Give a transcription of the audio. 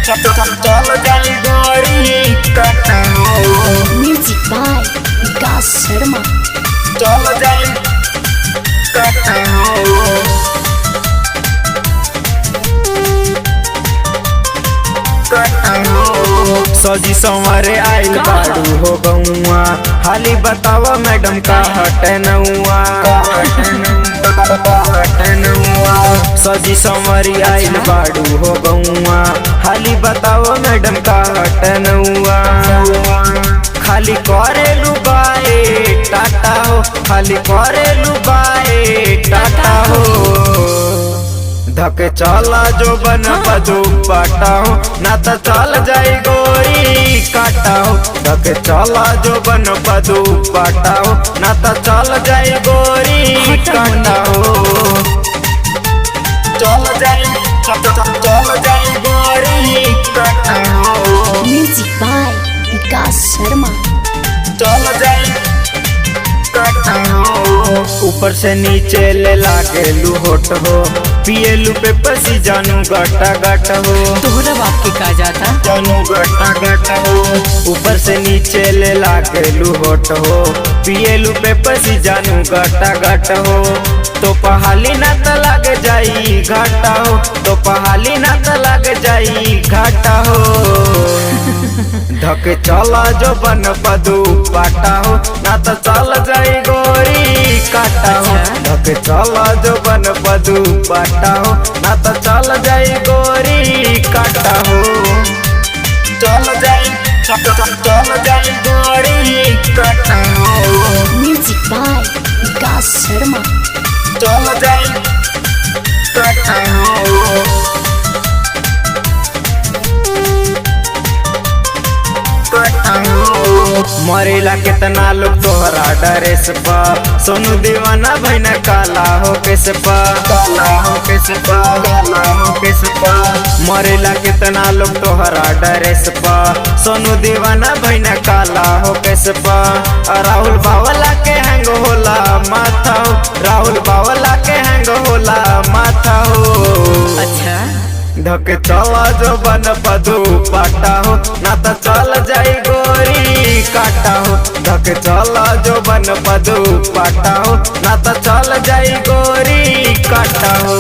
चल जाई गोरी काटा हो। म्यूजिक बाय विकास शर्मा। चल जाई काटा हो। सजी संवरे आइल बाड़ू हो गौआ, हाली बतावा मैडम का हटे नौआ। सजी संवरी आइल बाड़ू हो गौआ, हाली बतावा मैडम का हटे नौआ। खाली करे लुबाए टाटा हो, खाली करे लुबाए टाटा हो। धके चला जो बन पदू पाटा हो, ना तो चल जाई गोरी काटा हो। धके चला जो बन पदू पाटा हो, ना तो चल जाई गोरी काटा हो। चल जाई गोरी काटा हो। म्यूजिक बाय विकास शर्मा। चल जाई काटा हो। ऊपर से नीचे ले लागे लू होट हो, पिए लू पे पसी जानू गटा गट हो। तोहरा बाप के का जाता जानू गटा गट हो। ऊपर से नीचे ले लागे लू होट हो, पिए लू पे पसी जानू गटा गट हो। तो पहाली ना तो लग जाई घाटा हो, तो पहाली ना तो लग जाई घाटा हो। धके चला जो बन पदू पाटा हो, ना तो चल जाई गोरी काटा हो। धके चला जो बन पदू पाटा हो, ना तो चल जाई गोरी काटा हो। चल जाई गोरी काटा हो। म्यूजिक बाय विकास शर्मा। चल जाई काटा हो। मरेला कितना लोग तोहरा ड्रेस पा, सोनू दीवाना भैना काला हो केस पा, काला हो केस पा, काला हो केस पा। मरेला कितना लोग तोहरा ड्रेस पा, सोनू दीवाना भैना काला हो केस पा। राहुल बावला के हैंग होला माथा हो, राहुल बावला के हैंग होला माथा हो। अच्छा धके चला जो बन पदू पाटा हो, ना तो चल जाई गोरी काटा हो। धके चला जो बन पदू पाटा हो, ना तो चल जाई गोरी काटा हो।